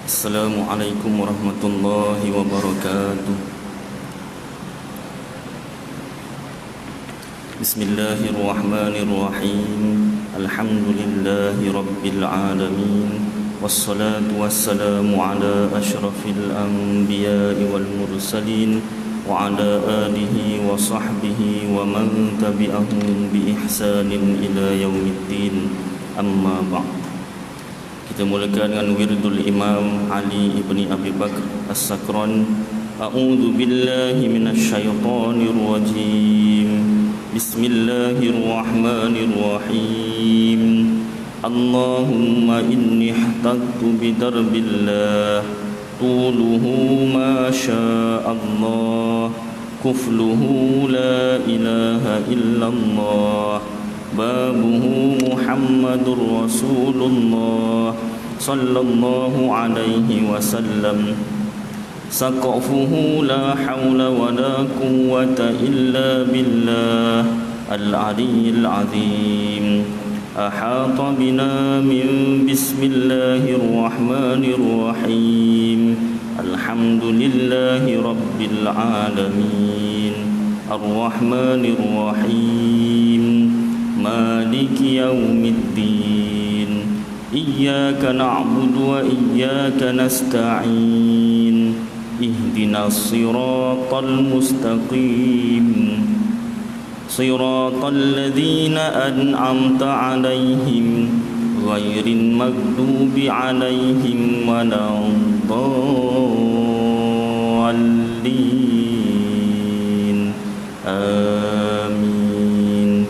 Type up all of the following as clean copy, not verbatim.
Assalamualaikum warahmatullahi wabarakatuh. Bismillahirrahmanirrahim. Alhamdulillahi rabbil alamin. Wassalatu wassalamu ala ashrafil anbiya'i wal mursalin wa ala alihi wa sahbihi wa man tabi'ahum bi ihsanin ila yaumiddin. Amma ba'd. Kita mulakan dengan wirdul Imam Ali ibni Abi Bakr As-Sakran. A'udzu billahi minasyaitonir rajim. Bismillahirrahmanirrahim. Allahumma inni ihtattu bidarbillah tuluhu ma sya'allah kufluhu la ilaha illallah babuhu Muhammadur Rasulullah sallallahu alaihi wasallam saqafuhu la hawla wa la quwwata illa billah al-aliyyil azim ahata bina min bismillahir rahmanir rahim alhamdulillahi rabbil alamin ar-rahmanir rahim maliki yaumiddin iyyaka na'budu wa iyyaka nasta'in ihdinas siratal mustaqim siratal ladzina an'amta 'alaihim ghairil maghdubi 'alaihim waladdallin amin.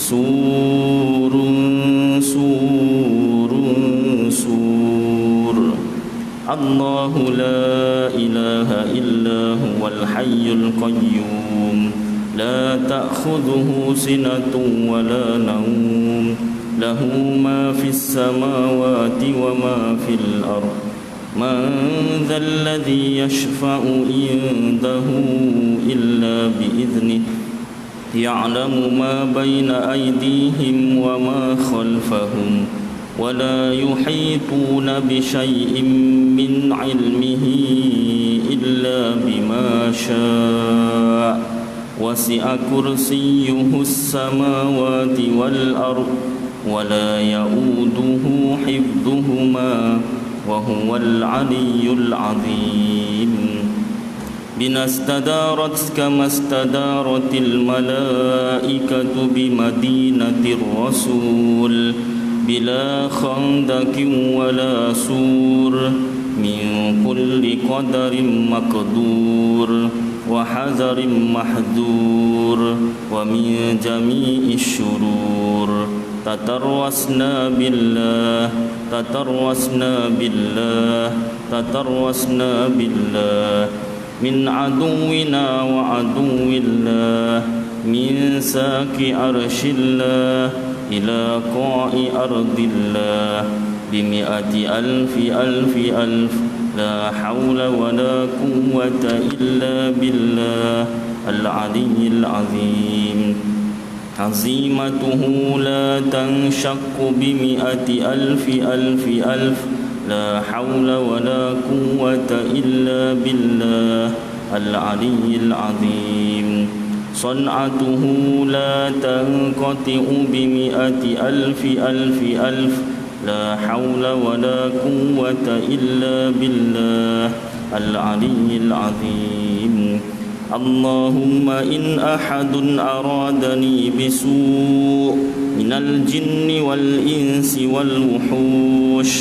Surun surun sur. Allahu la ilaha illa huwal hayyul qayyum la ta'khudhuhu sinatun wa la nawm lahu ma fis samawati wa ma fil ard man dhal ladzi yashfa'u indahu illa bi idhnihi يعلم ما بين أيديهم وما خلفهم ولا يحيطون بشيء من علمه إلا بما شاء وسع كرسيه السماوات والأرض ولا يؤوده حفظهما وهو العلي العظيم. بنا استدارت كما استدارت الملائكة بمدينة الرسول بلا خندق ولا سور من كل قدر مقدور وحذر محذور ومن جميع الشرور تتروسنا بالله تتروسنا بالله تتروسنا بالله من عدونا وعدو الله من ساك عرش الله إلى قاع أرض الله بمئة ألف ألف ألف لا حول ولا قوة إلا بالله العلي العظيم. عزيمته لا تنشق بمئة ألف ألف ألف لا حول ولا قوة إلا بالله العلي العظيم. صنعته لا تنقطع بمئة ألف ألف ألف لا حول ولا قوة إلا بالله العلي العظيم. اللهم إن أحد أرادني بسوء من الجن والإنس والوحوش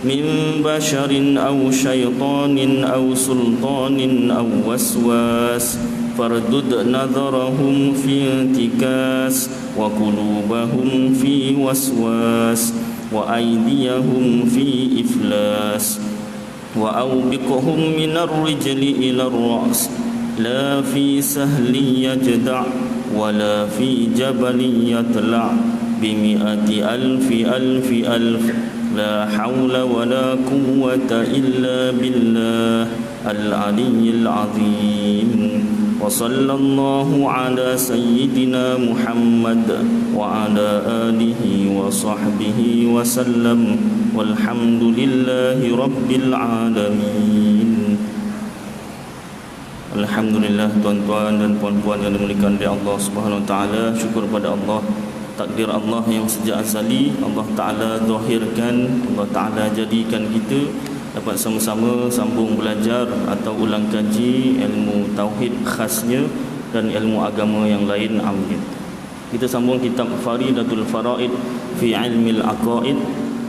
من بشر أو شيطان أو سلطان أو وسواس فاردد نظرهم في انتكاس وقلوبهم في وسواس وأيديهم في إفلاس وأوبقهم من الرجل إلى الرأس لا في سهل يجدع ولا في جبل يطلع بمئة ألف ألف ألف لا حول ولا قوة إلا بالله العلي العظيم. وصلى الله على سيدنا محمد وعلى آله وصحبه وسلم والحمد لله رب العالمين. Alhamdulillah, tuan-tuan dan puan-puan yang dimuliakan oleh Allah Subhanahu wa taala, syukur pada Allah, takdir Allah yang sejak azali Allah taala zahirkan, Allah taala jadikan kita dapat sama-sama sambung belajar atau ulang kaji ilmu tauhid khasnya dan ilmu agama yang lain amnya. Kita sambung kitab Faridatul Faraid fi Ilmil Aqaid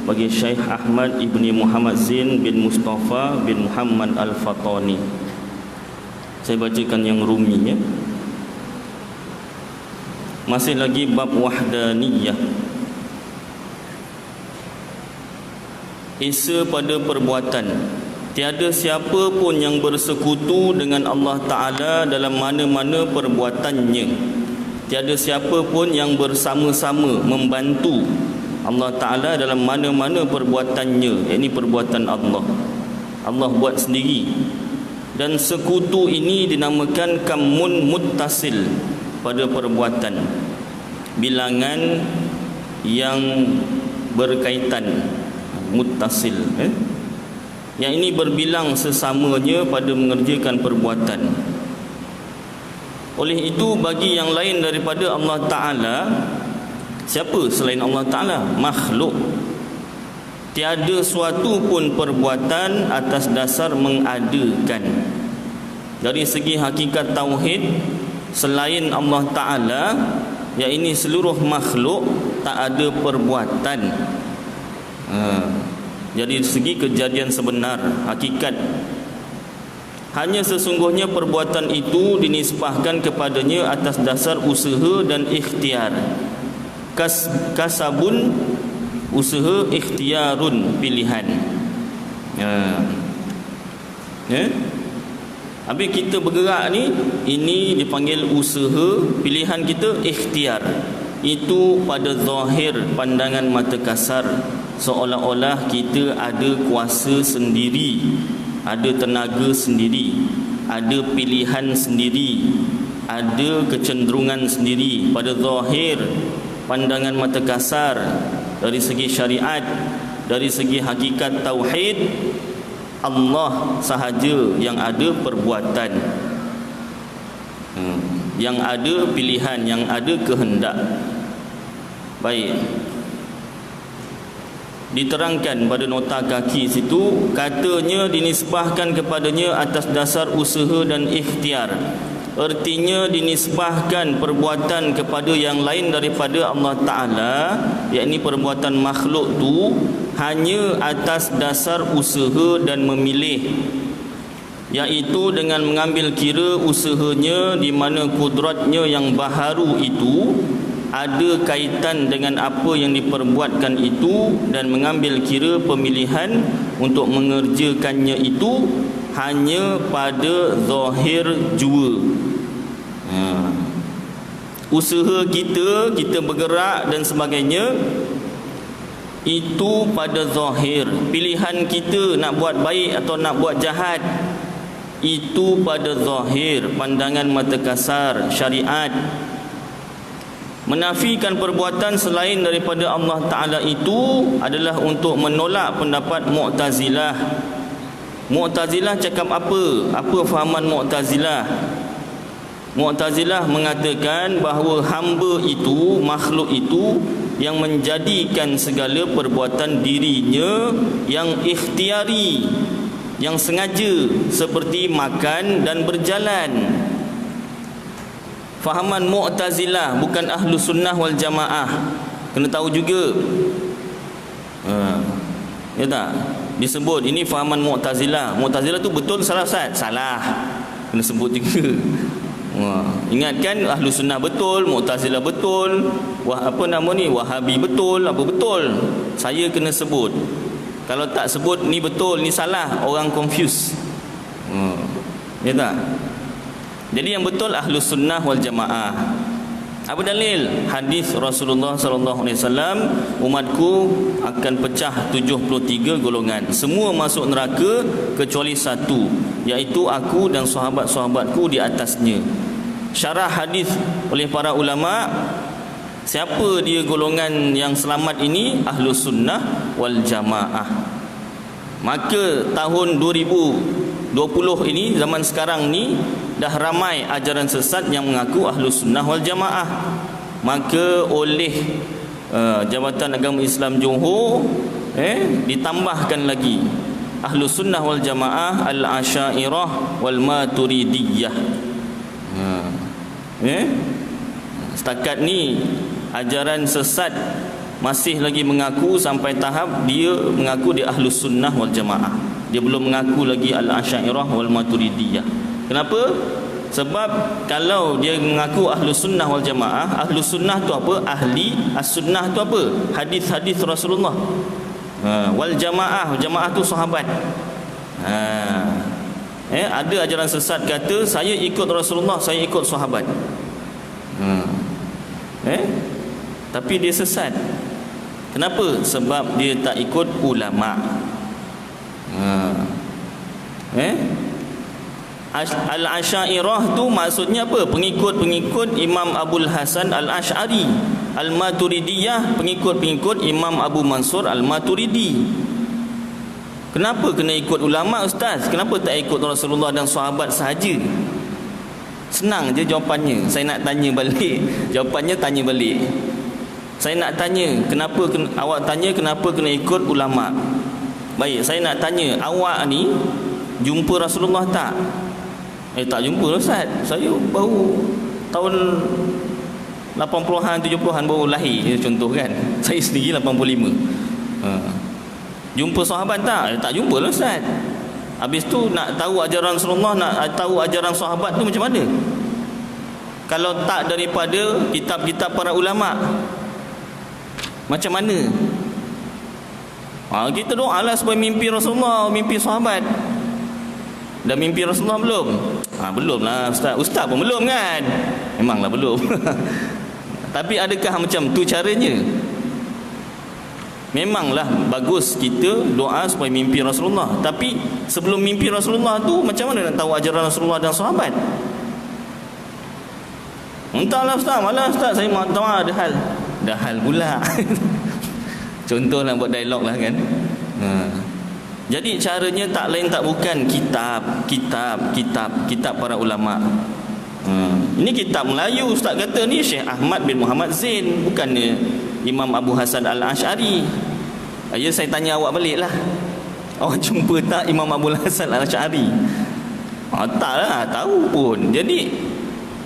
bagi Syekh Ahmad ibni Muhammad Zain bin Mustafa bin Muhammad Al-Fatani. Saya bacakan yang ruminya. Masih lagi bab wahdaniyah. Esa pada perbuatan. Tiada siapa pun yang bersekutu dengan Allah Ta'ala dalam mana-mana perbuatannya. Tiada siapa pun yang bersama-sama membantu Allah Ta'ala dalam mana-mana perbuatannya. Ini perbuatan Allah. Allah buat sendiri. Dan sekutu ini dinamakan kamun muttasil pada perbuatan, bilangan yang berkaitan, muttasil, yang ini berbilang sesamanya pada mengerjakan perbuatan. Oleh itu bagi yang lain daripada Allah Ta'ala, siapa selain Allah Ta'ala? Makhluk. Tiada suatu pun perbuatan atas dasar mengadakan. Dari segi hakikat tauhid, selain Allah Ta'ala, yang ini seluruh makhluk tak ada perbuatan. Jadi segi kejadian sebenar, hakikat, hanya sesungguhnya perbuatan itu dinisbahkan kepadanya atas dasar usaha dan ikhtiar. Kasabun, usaha, ikhtiarun, pilihan. Habis kita bergerak ni, ini dipanggil usaha, pilihan kita ikhtiar. Itu pada zahir pandangan mata kasar, seolah-olah kita ada kuasa sendiri, ada tenaga sendiri, ada pilihan sendiri, ada kecenderungan sendiri. Pada zahir pandangan mata kasar, dari segi syariat, dari segi hakikat tauhid, Allah sahaja yang ada perbuatan, yang ada pilihan, yang ada kehendak. Baik, diterangkan pada nota kaki situ, katanya dinisbahkan kepadanya atas dasar usaha dan ikhtiar. Artinya dinisbahkan perbuatan kepada yang lain daripada Allah Ta'ala, yakni perbuatan makhluk tu hanya atas dasar usaha dan memilih, iaitu dengan mengambil kira usahanya di mana kudratnya yang baharu itu ada kaitan dengan apa yang diperbuatkan itu, dan mengambil kira pemilihan untuk mengerjakannya itu hanya pada zahir jua. Usaha kita bergerak dan sebagainya, itu pada zahir. Pilihan kita nak buat baik atau nak buat jahat, itu pada zahir, pandangan mata kasar syariat. Menafikan perbuatan selain daripada Allah Ta'ala itu adalah untuk menolak pendapat Mu'tazilah. Mu'tazilah cakap apa? Apa fahaman Mu'tazilah? Mu'tazilah mengatakan bahawa hamba itu, makhluk itu, yang menjadikan segala perbuatan dirinya yang ikhtiari, yang sengaja, seperti makan dan berjalan. Fahaman Mu'tazilah, bukan Ahlus Sunnah wal Jamaah. Kena tahu juga. Ya tak? Disebut ini fahaman Mu'tazilah. Mu'tazilah tu betul salah Ustaz? Salah. Kena sebut juga. Ingatkan Ahlus Sunnah betul, Mu'tazilah betul, Wahabi betul, apa betul. Saya kena sebut. Kalau tak sebut ni betul, ni salah, orang confuse. Ya tak? Jadi yang betul Ahlus Sunnah wal Jamaah. Apa dalil? Hadis Rasulullah sallallahu alaihi wasallam, umatku akan pecah 73 golongan. Semua masuk neraka kecuali satu, iaitu aku dan sahabat-sahabatku di atasnya. syarah hadis oleh para ulama, siapa dia golongan yang selamat ini? Ahlus sunnah wal jamaah. Maka tahun 2020 ini, zaman sekarang ni, dah ramai ajaran sesat yang mengaku Ahlus sunnah wal jamaah. Maka oleh Jabatan Agama Islam Johor ditambahkan lagi Ahlus sunnah wal jamaah al-Asy'ariyah wal Maturidiyah. Setakat ni ajaran sesat masih lagi mengaku sampai tahap dia mengaku dia Ahlus sunnah wal jamaah. Dia belum mengaku lagi al-Asy'ariyah wal Maturidiyah. Kenapa? Sebab kalau dia mengaku Ahlus sunnah wal jamaah, Ahlus sunnah tu apa? Ahli as-sunnah tu apa? Hadis-hadis Rasulullah. Wal jamaah, jamaah tu sahabat. Ada ajaran sesat kata saya ikut Rasulullah, saya ikut sahabat. Tapi dia sesat. Kenapa? Sebab dia tak ikut ulama. Al-Asy'ariyah tu maksudnya apa? Pengikut-pengikut Imam Abul Hasan Al-Asy'ari. Al-Maturidiyah pengikut-pengikut Imam Abu Mansur Al-Maturidi. Kenapa kena ikut ulama, ustaz? Kenapa tak ikut Rasulullah dan sahabat sahaja? Senang je jawapannya. Saya nak tanya balik. Jawapannya tanya balik. Saya nak tanya, awak tanya kenapa kena ikut ulama? Baik, saya nak tanya, awak ni jumpa Rasulullah tak? Tak jumpa, ustaz. Saya baru tahun 80-an 70-an baru lahir, contoh kan. Saya sendiri 85. Jumpa sahabat tak? Tak jumpa lah, ustaz. Habis tu nak tahu ajaran Rasulullah, nak tahu ajaran sahabat tu macam mana? Kalau tak daripada kitab-kitab para ulama, macam mana? Kita doa lah supaya mimpi Rasulullah, mimpi sahabat. Dah mimpi Rasulullah belum? Belum lah, ustaz. Ustaz pun belum kan? Memanglah belum. Tapi adakah macam tu caranya? Memanglah bagus kita doa supaya mimpi Rasulullah. Tapi sebelum mimpi Rasulullah tu, macam mana nak tahu ajaran Rasulullah dan sahabat? Entahlah, ustaz. Malah, ustaz, saya mahu tahu dah hal pula. Contohlah buat dialog lah kan. Jadi caranya tak lain tak bukan kitab para ulama. Ini kitab Melayu, ustaz kata ni Syekh Ahmad bin Muhammad Zain, bukannya Imam Abu Hasan Al-Asy'ari. Ya, saya tanya awak balik lah, awak jumpa tak Imam Abu Hasan Al-Asy'ari? Taklah, tahu pun. Jadi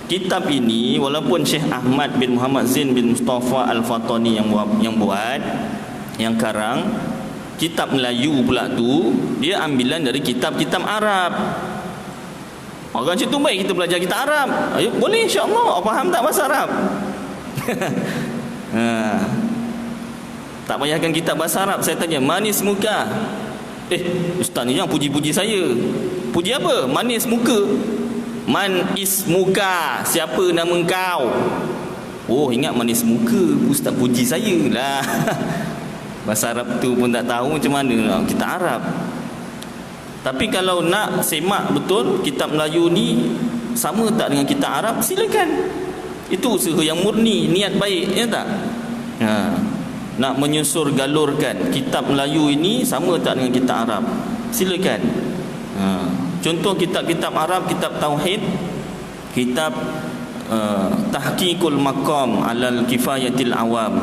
kitab ini walaupun Syekh Ahmad bin Muhammad Zain bin Mustafa Al-Fatani yang buat, yang karang, kitab Melayu pula tu dia ambilan dari kitab-kitab Arab. Orang macam tu baik kita belajar kitab Arab. Boleh, insya-Allah. Faham tak bahasa Arab? Tak payahkan kitab bahasa Arab. Saya tanya, manis muka. Ustaz ni jangan puji-puji saya. Puji apa? Manis muka. Man ismuka, siapa nama kau? Oh, ingat manis muka, ustaz puji saya lah. Bahasa Arab tu pun tak tahu macam mana kita Arab. Tapi kalau nak semak betul kitab Melayu ni sama tak dengan kitab Arab, silakan. Itu usaha yang murni, niat baik, ya tak? Nak menyusur galurkan kitab Melayu ini sama tak dengan kitab Arab, silakan. Contoh kitab-kitab Arab, kitab Tauhid, kitab Tahqiqul Maqam alal Kifayatil Awam,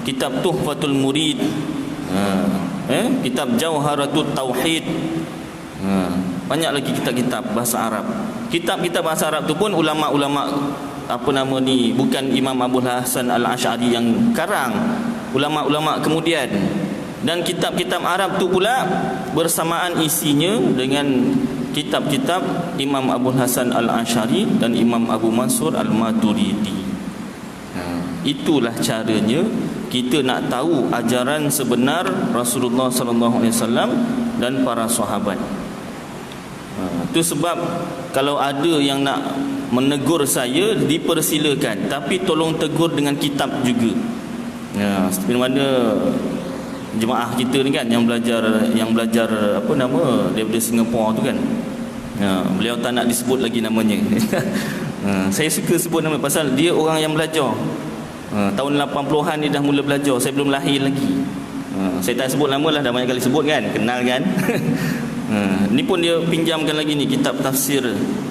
kitab Tuhfatul Murid, kitab Jauharatul Tauhid, banyak lagi kitab-kitab bahasa Arab. Kitab-kitab bahasa Arab tu pun ulama-ulama bukan Imam Abu Hasan Al-Asy'ari yang karang, ulama-ulama kemudian. Dan kitab-kitab Arab tu pula bersamaan isinya dengan kitab-kitab Imam Abu Hasan Al-Asy'ari dan Imam Abu Mansur Al-Maturidi. Itulah caranya kita nak tahu ajaran sebenar Rasulullah sallallahu alaihi wasallam dan para sahabat. Itu sebab kalau ada yang nak menegur saya, dipersilakan, tapi tolong tegur dengan kitab juga. Seperti mana jemaah kita ni kan yang belajar daripada Singapura tu kan. Beliau tak nak disebut lagi namanya. Saya suka sebut nama pasal dia orang yang belajar. Tahun 80-an dia dah mula belajar, saya belum lahir lagi. Saya tak sebut nama lah, dah banyak kali sebut kan, kenal kan. Ni pun dia pinjamkan lagi ni kitab tafsir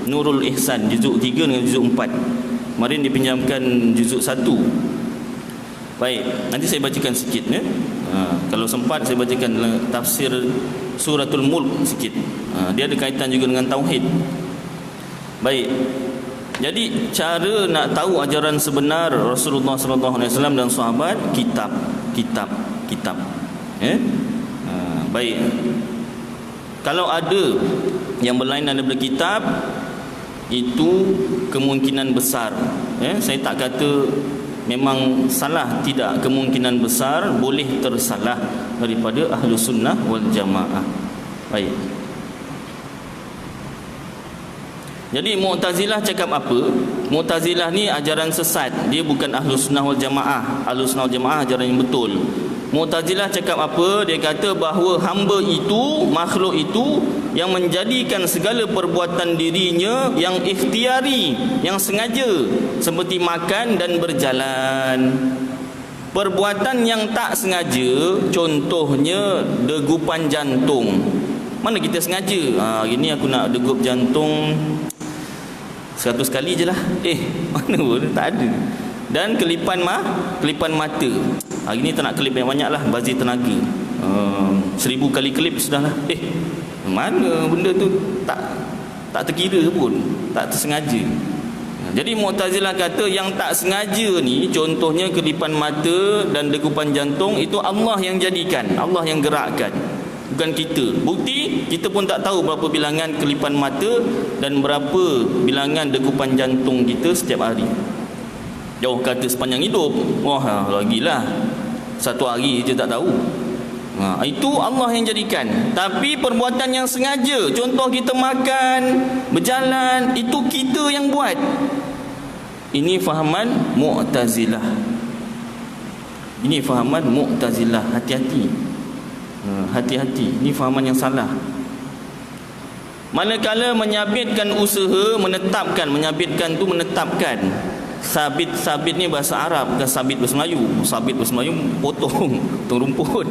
Nurul Ihsan juzuk 3 dengan juzuk 4. Kemarin dia pinjamkan juzuk 1. Baik, nanti saya bacakan sikit ya. Kalau sempat saya bacakan tafsir Suratul Mulk sikit. Dia ada kaitan juga dengan tauhid. Baik. Jadi cara nak tahu ajaran sebenar Rasulullah sallallahu alaihi wasallam dan sahabat, kitab. Baik. Kalau ada yang berlainan daripada kitab, itu kemungkinan besar. Saya tak kata memang salah, tidak, kemungkinan besar boleh tersalah daripada Ahlus Sunnah wal Jamaah. Baik. Jadi Mu'tazilah cakap apa? Mu'tazilah ni ajaran sesat. Dia bukan Ahlus Sunnah wal Jamaah. Ahlus Sunnah wal Jamaah ajaran yang betul. Mu'tazilah cakap apa? Dia kata bahawa hamba itu, makhluk itu yang menjadikan segala perbuatan dirinya yang ikhtiari, yang sengaja, seperti makan dan berjalan. Perbuatan yang tak sengaja, contohnya degupan jantung. Mana kita sengaja? Hari ni aku nak degup jantung 100 kali je lah. Mana pun tak ada. Dan kelipan mata. Hari ni tak nak kelip banyak-banyak lah, bazir tenaga. 1000 kali kelip sudah lah. Mana benda tu tak terkira pun, tak tersengaja. Jadi Mu'tazilah kata yang tak sengaja ni, contohnya kelipan mata dan degupan jantung, itu Allah yang jadikan, Allah yang gerakkan, bukan kita. Bukti kita pun tak tahu berapa bilangan kelipan mata dan berapa bilangan degupan jantung kita setiap hari. Jauh kata sepanjang hidup, wah lagilah 1 hari je tak tahu. Itu Allah yang jadikan. Tapi perbuatan yang sengaja, contoh kita makan, berjalan, itu kita yang buat. Ini fahaman Mu'tazilah. Ini fahaman Mu'tazilah. Hati-hati. Hati-hati. Ini fahaman yang salah. Manakala menyabitkan usaha, menetapkan, menyabitkan tu menetapkan. Sabit ni bahasa Arab, bukan sabit bahasa Melayu. Sabit bahasa Melayu potong rumput.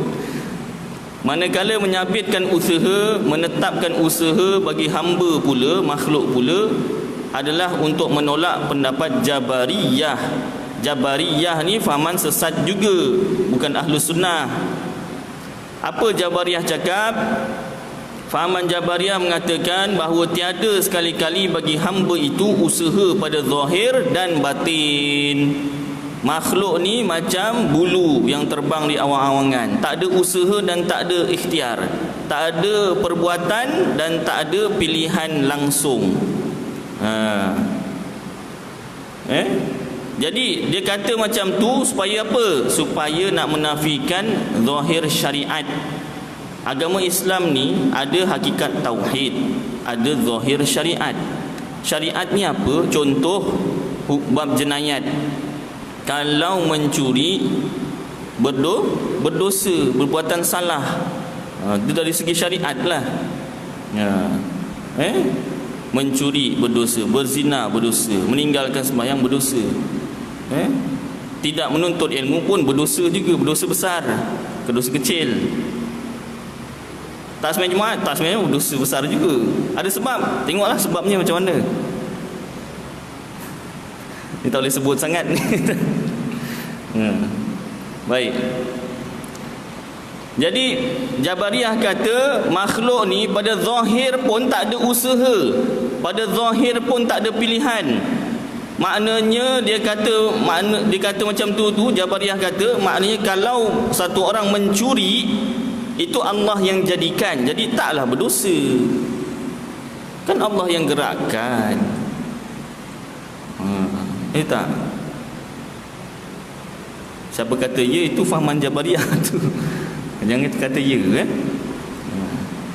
Manakala menyabitkan usaha, menetapkan usaha bagi hamba pula, makhluk pula, adalah untuk menolak pendapat Jabariyah. Jabariyah ni fahaman sesat juga, bukan Ahlus Sunnah. Apa Jabariyah cakap? Fahaman Jabariyah mengatakan bahawa tiada sekali-kali bagi hamba itu usaha pada zahir dan batin. Makhluk ni macam bulu yang terbang di awang-awangan, tak ada usaha dan tak ada ikhtiar, tak ada perbuatan dan tak ada pilihan langsung. Jadi dia kata macam tu supaya apa? Supaya nak menafikan zahir syariat. Agama Islam ni ada hakikat tauhid, ada zahir syariat. Syariat ni apa? Contoh bab jenayat. Kalau mencuri berdosa, perbuatan salah. Itu dari segi syariat lah. Mencuri berdosa, berzina berdosa, meninggalkan sembahyang berdosa. Tidak menuntut ilmu pun berdosa juga, berdosa besar, berdosa kecil. Tak sembahyang Jumaat, tak sembahyang berdosa besar juga. Ada sebab, tengoklah sebabnya macam mana. Ni tak boleh sebut sangat ni. Baik. Jadi Jabariyah kata makhluk ni pada zahir pun tak ada usaha, pada zahir pun tak ada pilihan. Maknanya dia kata macam tu Jabariyah kata maknanya kalau satu orang mencuri itu Allah yang jadikan, jadi taklah berdosa. Kan Allah yang gerakkan. Tak. Siapa kata ya, itu fahaman Jabariyah tu. Jangan kata ya.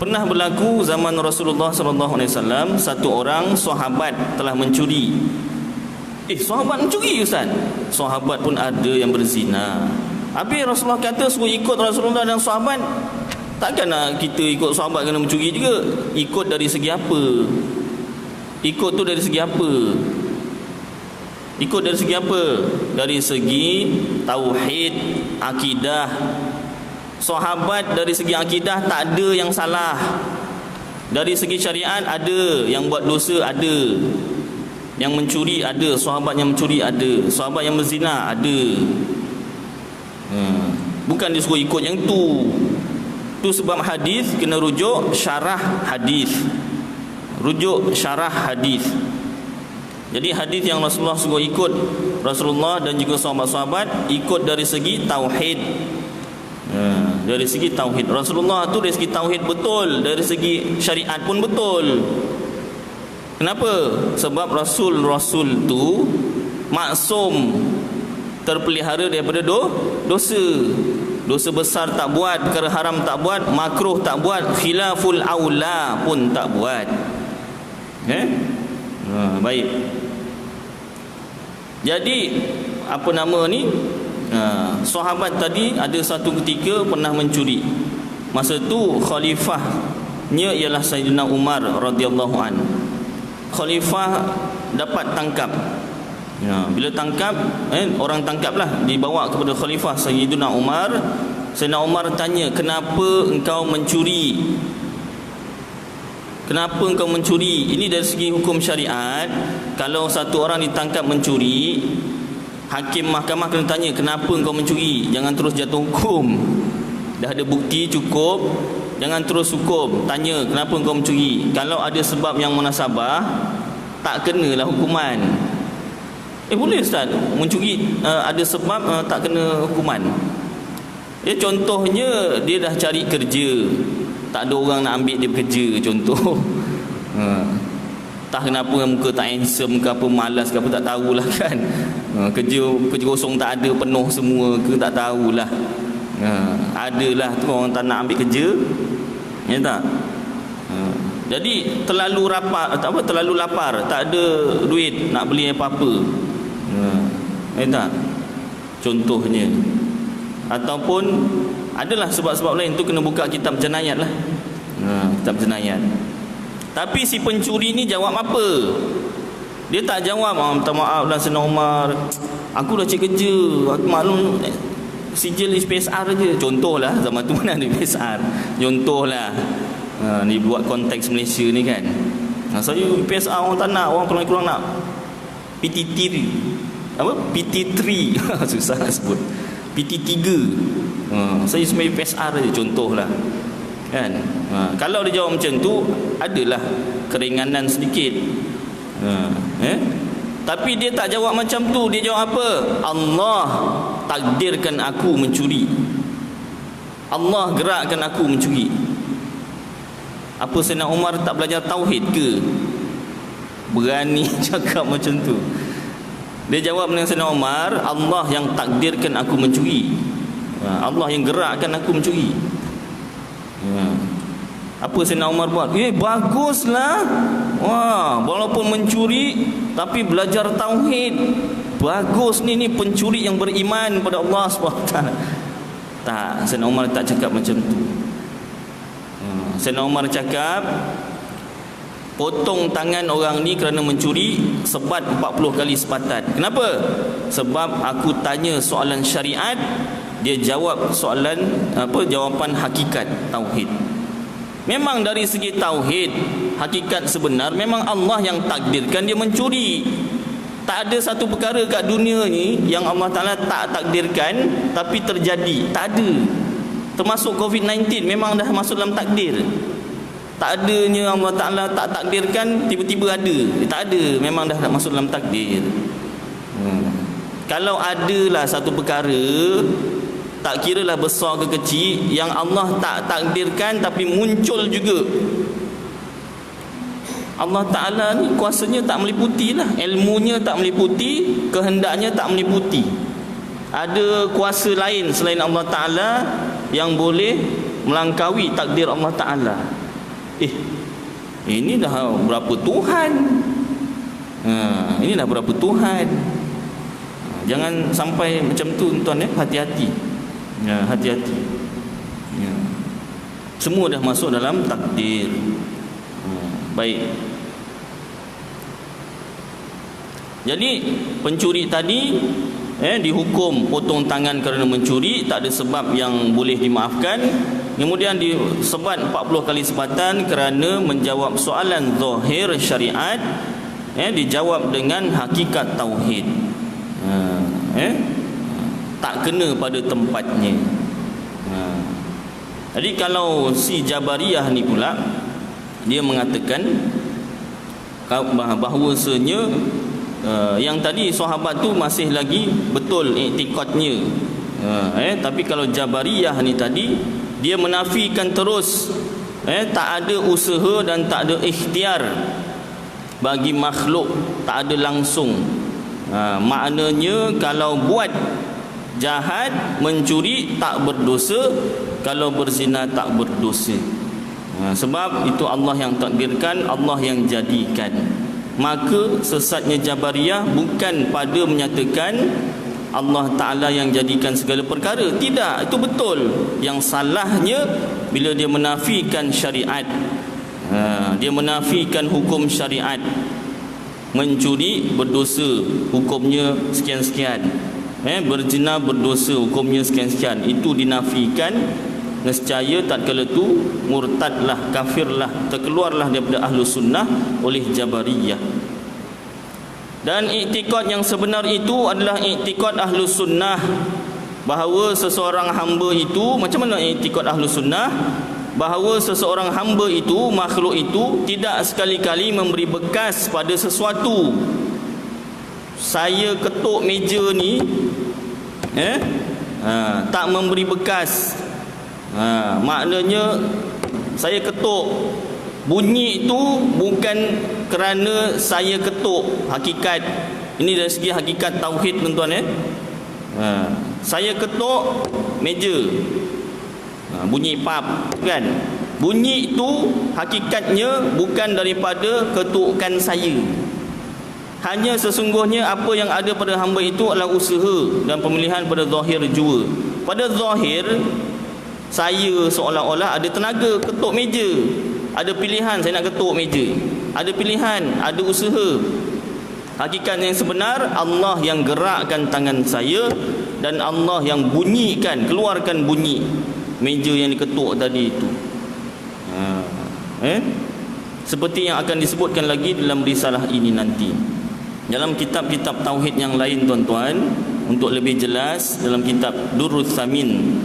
Pernah berlaku zaman Rasulullah SAW, satu orang sahabat telah mencuri. Sahabat mencuri ustaz? Sahabat pun ada yang berzina. Habis Rasulullah kata suruh ikut Rasulullah dan sahabat. Takkan nak kita ikut sahabat kena mencuri juga? Ikut dari segi apa? Ikut tu dari segi apa? Ikut dari segi apa? Dari segi tauhid, akidah. Sahabat dari segi akidah tak ada yang salah. Dari segi syariat ada, yang buat dosa ada, yang mencuri ada, sahabat yang mencuri ada, sahabat yang berzina ada. Bukan disuruh ikut yang tu. Tu sebab hadis kena rujuk syarah hadis. Rujuk syarah hadis. Jadi hadis yang Rasulullah suruh ikut, Rasulullah dan juga sahabat-sahabat ikut dari segi tauhid. Dari segi tauhid Rasulullah tu dari segi tauhid betul, dari segi syariat pun betul. Kenapa? Sebab Rasul tu maksum, terpelihara daripada dosa. Dosa besar tak buat, perkara haram tak buat, makruh tak buat, khilaful aula pun tak buat. Baik. Jadi apa nama ni? Sahabat tadi ada satu ketika pernah mencuri. Masa tu khalifahnya ialah Sayyidina Umar radhiyallahu an. Khalifah dapat tangkap. Bila tangkap, orang tangkaplah, dibawa kepada khalifah Sayyidina Umar. Sayyidina Umar tanya, "Kenapa engkau mencuri? Kenapa engkau mencuri?" Ini dari segi hukum syariat. Kalau satu orang ditangkap mencuri, hakim mahkamah kena tanya, "Kenapa engkau mencuri?" Jangan terus jatuh hukum. Dah ada bukti cukup, jangan terus hukum. Tanya, "Kenapa engkau mencuri?" Kalau ada sebab yang munasabah, tak kenalah hukuman. Boleh Ustaz, mencuri ada sebab tak kena hukuman. Contohnya dia dah cari kerja, tak ada orang nak ambil dia bekerja, contoh. Tak kenapa muka tak handsome ke apa, malas ke apa, tak tahulah kan. Kerja kosong tak ada, penuh semua ke, tak tahulah. Adalah tu orang tak nak ambil kerja, ya tak? Jadi terlalu lapar, tak ada duit nak beli apa-apa. Ya tak? Contohnya. Ataupun adalah sebab-sebab lain tu, kena buka kitab jenayat lah. Kitab jenayat. Tapi si pencuri ni jawab apa? Dia tak jawab, "Minta maaf lah Sayyidina Umar, aku dah cek kerja, aku maklum sijil PSR je." Contohlah, zaman tu mana ada PSR. Contohlah, ni buat konteks Malaysia ni kan. Saya PSR orang tak nak, orang kurang nak PT3. Apa? PT3. Susah nak sebut. PT3. Saya sebenarnya PSR je, contohlah. Kan? Kalau dia jawab macam tu, adalah keringanan sedikit. Tapi dia tak jawab macam tu. Dia jawab apa? "Allah takdirkan aku mencuri. Allah gerakkan aku mencuri." Apa Sayyidina Umar tak belajar tauhid ke? Berani cakap macam tu. Dia jawab dengan Sayyidina Umar, "Allah yang takdirkan aku mencuri. Allah yang gerakkan aku mencuri." Apa Sayyidina Umar buat? Baguslah. Walaupun mencuri tapi belajar tauhid. Bagus ni pencuri yang beriman pada Allah SWT. Tak, Sayyidina Umar tak cakap macam tu. Sayyidina Umar cakap, "Potong tangan orang ni kerana mencuri, sebat 40 kali sebatan." Kenapa? Sebab aku tanya soalan syariat, dia jawab soalan jawapan hakikat tauhid. Memang dari segi tauhid, hakikat sebenar, memang Allah yang takdirkan dia mencuri. Tak ada satu perkara kat dunia ni yang Allah Ta'ala tak takdirkan tapi terjadi. Tak ada. Termasuk COVID-19 memang dah masuk dalam takdir. Tak adanya Allah Ta'ala tak takdirkan tiba-tiba ada. Tak ada, memang dah masuk dalam takdir. Kalau adalah satu perkara, tak kiralah besar ke kecil, yang Allah tak takdirkan tapi muncul juga, Allah Ta'ala ni kuasanya tak meliputi lah, ilmunya tak meliputi, kehendaknya tak meliputi. Ada kuasa lain selain Allah Ta'ala yang boleh melangkaui takdir Allah Ta'ala. Ini dah berapa Tuhan. Ini dah berapa Tuhan. Jangan sampai macam tu tuan, hati-hati. Hati-hati. Semua dah masuk dalam takdir. Baik. Jadi pencuri tadi dihukum potong tangan kerana mencuri, tak ada sebab yang boleh dimaafkan. Kemudian disebat 40 kali sebatan kerana menjawab soalan zahir syariat, dijawab dengan hakikat tauhid. Tak kena pada tempatnya. Jadi kalau si Jabariyah ni pula, dia mengatakan bahawasanya yang tadi sahabat tu masih lagi betul iktikadnya, tapi kalau Jabariyah ni tadi, dia menafikan terus, tak ada usaha dan tak ada ikhtiar bagi makhluk, tak ada langsung. Maknanya kalau buat jahat, mencuri tak berdosa, kalau berzina tak berdosa. Sebab itu Allah yang takdirkan, Allah yang jadikan. Maka sesatnya Jabariyah bukan pada menyatakan Allah Ta'ala yang jadikan segala perkara. Tidak, itu betul. Yang salahnya bila dia menafikan syariat, dia menafikan hukum syariat. Mencuri berdosa, hukumnya sekian-sekian, berzina berdosa, hukumnya sekian-sekian. Itu dinafikan. Nescaya tatkala itu murtadlah, kafirlah, terkeluarlah daripada ahlu sunnah oleh Jabariyah. Dan iktikad yang sebenar itu adalah iktikad ahlu sunnah, bahawa seseorang hamba itu, macam mana iktikad ahlu sunnah? Bahawa seseorang hamba itu, makhluk itu tidak sekali-kali memberi bekas pada sesuatu. Saya ketuk meja ni, tak memberi bekas. Maknanya saya ketuk, bunyi itu bukan kerana saya ketuk. Hakikat ini dari segi hakikat tauhid, tuan-tuan. Saya ketuk meja, bunyi pap, kan? Bunyi itu hakikatnya bukan daripada ketukan saya. Hanya sesungguhnya apa yang ada pada hamba itu adalah usaha dan pemilihan pada zahir jua. Pada zahir, saya seolah-olah ada tenaga ketuk meja, ada pilihan saya nak ketuk meja, ada pilihan, ada usaha. Hakikat yang sebenar, Allah yang gerakkan tangan saya dan Allah yang bunyikan, keluarkan bunyi meja yang diketuk tadi itu. Seperti yang akan disebutkan lagi dalam risalah ini nanti. Dalam kitab-kitab tauhid yang lain, tuan-tuan, untuk lebih jelas, dalam kitab Durrus Samin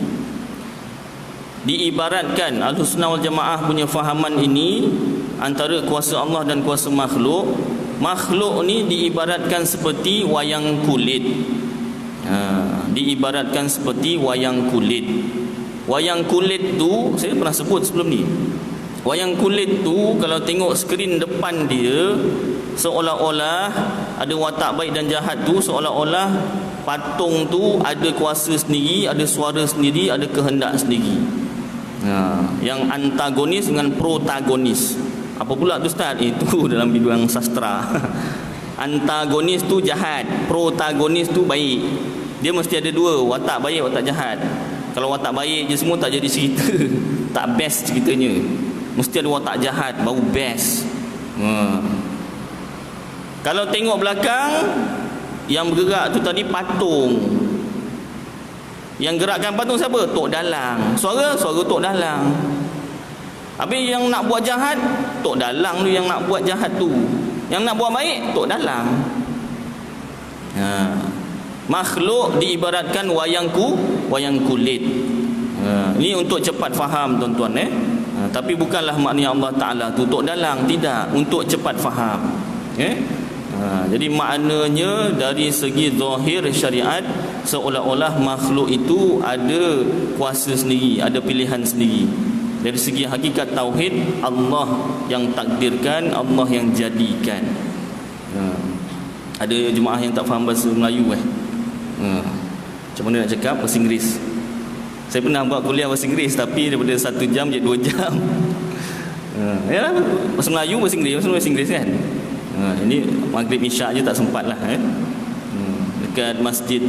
diibaratkan Ahlussunnah wal Jamaah punya fahaman ini antara kuasa Allah dan kuasa makhluk. Makhluk ni diibaratkan seperti wayang kulit. Diibaratkan seperti wayang kulit. Wayang kulit tu saya pernah sebut sebelum ni. Wayang kulit tu kalau tengok skrin depan dia, seolah-olah ada watak baik dan jahat tu, seolah-olah patung tu ada kuasa sendiri, ada suara sendiri, ada kehendak sendiri. Yang antagonis dengan protagonis. Apa pula tu Ustaz? Itu dalam bidang sastra. Antagonis tu jahat, protagonis tu baik. Dia mesti ada dua, watak baik, watak jahat. Kalau watak baik je semua tak jadi cerita. Tak best ceritanya. Mesti ada watak jahat baru best. Kalau tengok belakang, yang bergerak tu tadi patung. Yang gerakkan patung siapa? Tok Dalang. Suara Tok Dalang. Habis yang nak buat jahat, Tok Dalang tu yang nak buat jahat tu. Yang nak buat baik, Tok Dalang. Makhluk diibaratkan wayang kulit. Ini untuk cepat faham, tuan-tuan. Tapi bukanlah maknanya Allah Ta'ala tu Tok Dalang. Tidak, untuk cepat faham. Jadi maknanya dari segi zahir syariat, seolah-olah makhluk itu ada kuasa sendiri, ada pilihan sendiri. Dari segi hakikat tauhid, Allah yang takdirkan, Allah yang jadikan. Ada jemaah yang tak faham bahasa Melayu macam mana nak cakap bahasa Inggeris. Saya pernah buat kuliah bahasa Inggeris, tapi daripada 1 jam jadi 2 jam. Ya, bahasa Melayu, bahasa Inggeris kan. Ini maghrib isyak je tak sempat lah. Dekat masjid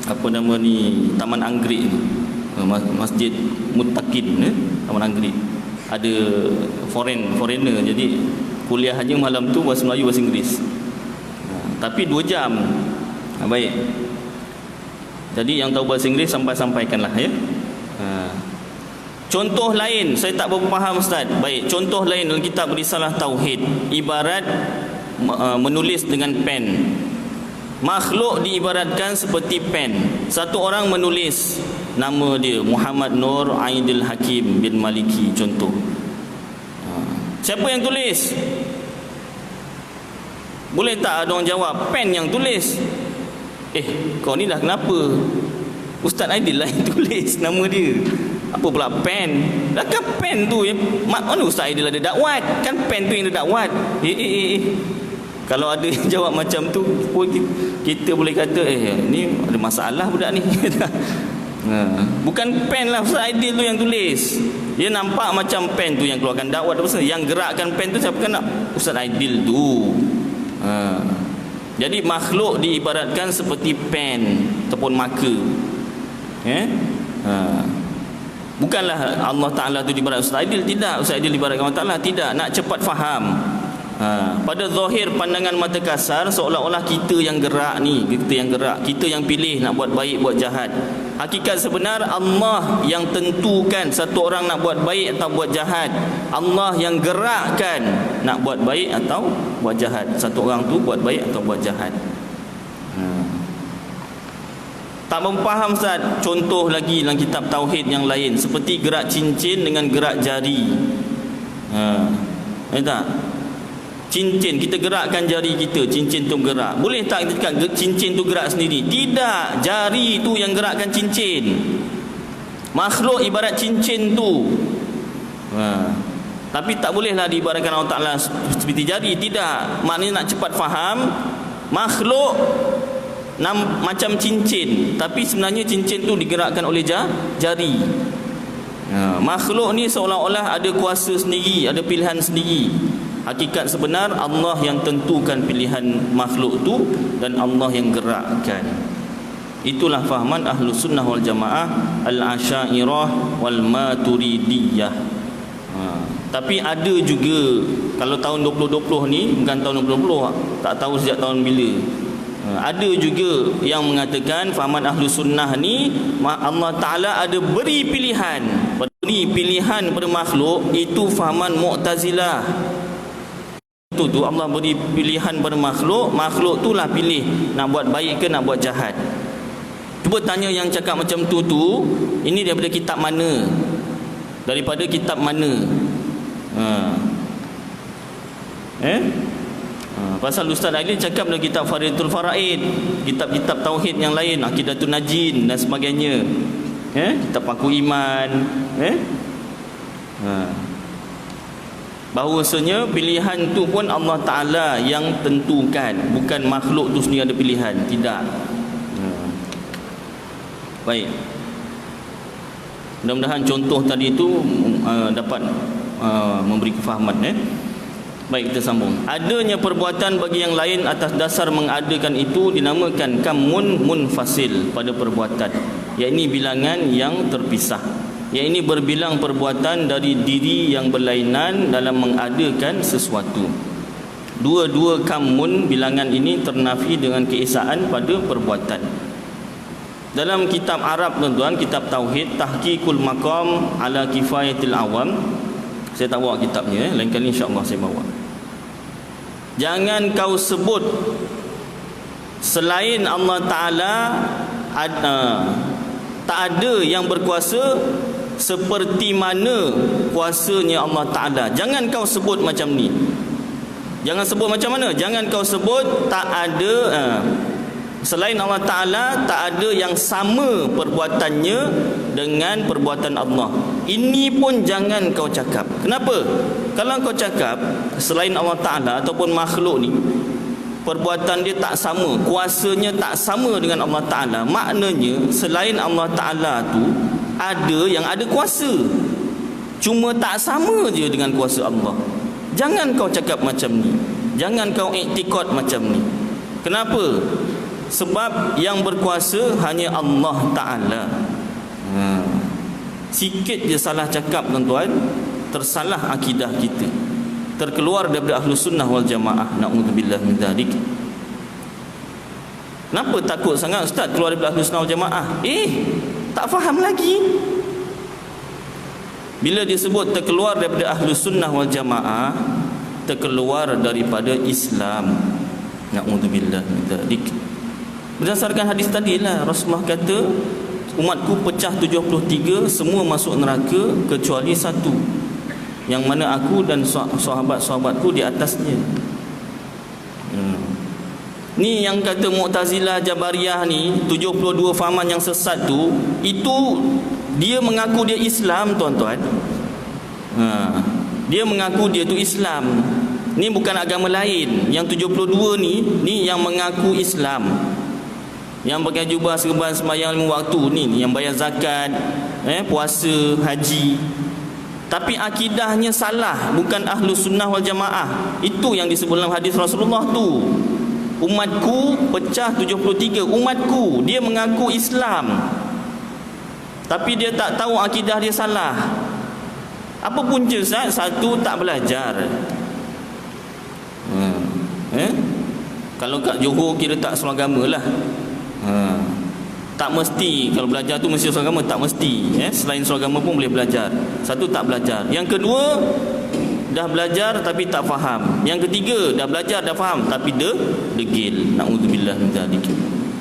apa nama ni, Taman Anggerik ni, Masjid Muttaqin, Taman Anggerik, ada foreigner, jadi kuliah hanya malam tu bahasa Melayu, bahasa Inggeris. Tapi 2 jam. Baik. Jadi yang tahu bahasa Inggeris sampaikanlah ya. Contoh lain, saya tak berapa faham Ustaz. Baik, contoh lain dalam kitab Risalah Tauhid, ibarat menulis dengan pen. Makhluk diibaratkan seperti pen. Satu orang menulis, nama dia Muhammad Nur Aidil Hakim bin Maliki, contoh. Siapa yang tulis? Boleh tak ada orang jawab? Pen yang tulis. Kau ni dah kenapa? Ustaz Aidil lah yang tulis nama dia. Apa pula pen? Dah kan pen tu mana Ustaz Aidil ada dakwat? Kan pen tu yang ada dakwat. Kalau ada yang jawab macam tu, kita boleh kata ni ada masalah budak ni. Bukan pen lah Ustaz Aidil tu yang tulis. Dia nampak macam pen tu yang keluarkan dakwat. Yang gerakkan pen tu siapa kan? Ustaz Aidil tu. Jadi makhluk diibaratkan seperti pen ataupun marker. Bukanlah Allah Ta'ala tu diibarat Ustaz Aidil. Tidak, Ustaz Aidil diibaratkan Allah Ta'ala. Tidak, nak cepat faham. Pada zahir pandangan mata kasar, seolah-olah kita yang gerak ni, kita yang pilih nak buat baik, buat jahat. Hakikat sebenar Allah yang tentukan satu orang nak buat baik atau buat jahat. Allah yang gerakkan nak buat baik atau buat jahat. Satu orang tu buat baik atau buat jahat. Tak memfaham Ustaz? Contoh lagi dalam kitab Tauhid yang lain, seperti gerak cincin dengan gerak jari. Tak? Cincin, kita gerakkan jari kita, cincin tu gerak. Boleh tak kita cakap cincin tu gerak sendiri? Tidak, jari tu yang gerakkan cincin. Makhluk ibarat cincin tu. Tapi tak bolehlah diibaratkan Allah Ta'ala seperti jari. Tidak, maknanya nak cepat faham, makhluk macam cincin, tapi sebenarnya cincin tu digerakkan oleh jari. Makhluk ni seolah-olah ada kuasa sendiri, ada pilihan sendiri. Hakikat sebenar Allah yang tentukan pilihan makhluk tu dan Allah yang gerakkan. Itulah fahaman Ahlus Sunnah wal Jamaah, Al-Asy'ariyah wal Maturidiyah. Tapi ada juga, kalau tahun 2020 ni, bukan tahun 2020, tak tahu sejak tahun bila, ada juga yang mengatakan fahaman Ahlus Sunnah ni Allah Ta'ala ada beri pilihan pada makhluk. Itu fahaman Mu'tazilah. Itu tu Allah beri pilihan pada makhluk tu lah pilih nak buat baik ke nak buat jahat. Cuba tanya yang cakap macam tu ini daripada kitab mana? Daripada kitab mana? Pasal Ustaz Aidil cakap dalam kitab Faridatul Faraid, kitab-kitab tauhid yang lain, Aqidatul Najin dan sebagainya, kitab Paku Iman, bahawasanya pilihan tu pun Allah Ta'ala yang tentukan, bukan makhluk tu sendiri ada pilihan. Tidak. Baik, mudah-mudahan contoh tadi tu dapat memberi kefahaman. Baik, kita sambung. Adanya perbuatan bagi yang lain atas dasar mengadakan itu dinamakan kamun munfasil pada perbuatan, yakni bilangan yang terpisah. Yang ini berbilang perbuatan dari diri yang berlainan dalam mengadakan sesuatu. Dua-dua kamun bilangan ini ternafi dengan keesaan pada perbuatan. Dalam kitab Arab tuan-tuan, kitab Tauhid, Tahqiqul Maqam ala Kifayatil Awam, saya tak bawa kitabnya, lain kali insya-Allah saya bawa. Jangan kau sebut selain Allah Ta'ala tak ada yang berkuasa seperti mana kuasanya Allah Ta'ala. Jangan kau sebut macam ni. Jangan sebut macam mana? Jangan kau sebut tak ada selain Allah Ta'ala, tak ada yang sama perbuatannya dengan perbuatan Allah. Ini pun jangan kau cakap. Kenapa? Kalau kau cakap selain Allah Ta'ala ataupun makhluk ni perbuatan dia tak sama, kuasanya tak sama dengan Allah Ta'ala, maknanya selain Allah Ta'ala tu ada yang ada kuasa, cuma tak sama je dengan kuasa Allah. Jangan kau cakap macam ni, jangan kau iktikad macam ni. Kenapa? Sebab yang berkuasa hanya Allah Ta'ala. Sikit je salah cakap tuan-tuan, tersalah akidah kita, terkeluar daripada Ahlus Sunnah wal Jamaah. Na'udzubillah min dzalik. Kenapa takut sangat ustaz keluar daripada Ahlus Sunnah wal Jamaah? Tak faham lagi. Bila disebut terkeluar daripada Ahlus Sunnah wal Jamaah, terkeluar daripada Islam. Na'udzubillah min dzalik. Berdasarkan hadis tadi lah, Rasulullah kata umatku pecah 73, semua masuk neraka kecuali satu, yang mana aku dan sahabat-sahabatku di atasnya. Ni yang kata Mu'tazilah, Jabariyah ni 72 fahaman yang sesat tu, itu dia mengaku dia Islam, tuan-tuan. Dia mengaku dia tu Islam. Ni bukan agama lain. Yang 72 ni yang mengaku Islam, yang pakai jubah, serban, sembahyang 5 waktu ni, yang bayar zakat, puasa, haji. Tapi akidahnya salah, bukan Ahlus Sunnah wal Jamaah. Itu yang disebut dalam hadis Rasulullah tu. Umatku pecah 73. Umatku, dia mengaku Islam, tapi dia tak tahu akidah dia salah. Apa punca Ustaz? Satu, tak belajar. Kalau kat Johor kira tak seragama lah. Tak mesti kalau belajar tu mesti seragama, tak mesti. Selain seragama pun boleh belajar. Satu, tak belajar. Yang kedua, dah belajar tapi tak faham. Yang ketiga, dah belajar dah faham tapi degil. Na'udzubillah min dzalik.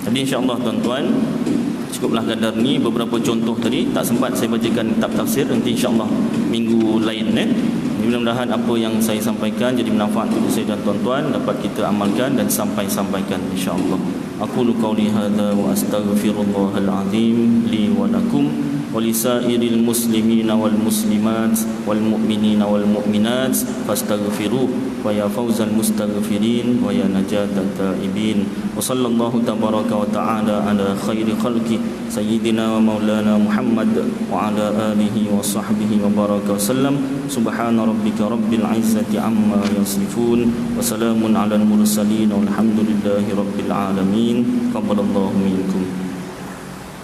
Jadi insya-Allah tuan-tuan, cukuplah kadar ni, beberapa contoh tadi tak sempat saya bacakan kitab tafsir, nanti insya-Allah minggu lain. Mudah-mudahan apa yang saya sampaikan jadi manfaat untuk saya dan tuan-tuan, dapat kita amalkan dan sampaikan insya-Allah. Aqulu qawli hadza wa astaghfirullahal azim li wa lakum wa lisairil muslimina wal muslimat wal mu'minina wal mu'minat fastaghfiruh wa ya fawzal mustaghfirin wa ya najatat taibin. Wa sallallahu tabaraka wa ta'ala ala khairi khalqi sayyidina wa maulana Muhammad wa ala alihi wa sahbihi wa baraka wasallam. Subhana rabbika rabbil izzati amma yasifun wa salamun ala al mursalin walhamdulillahi rabbil alamin. Qabbalallahu minkum.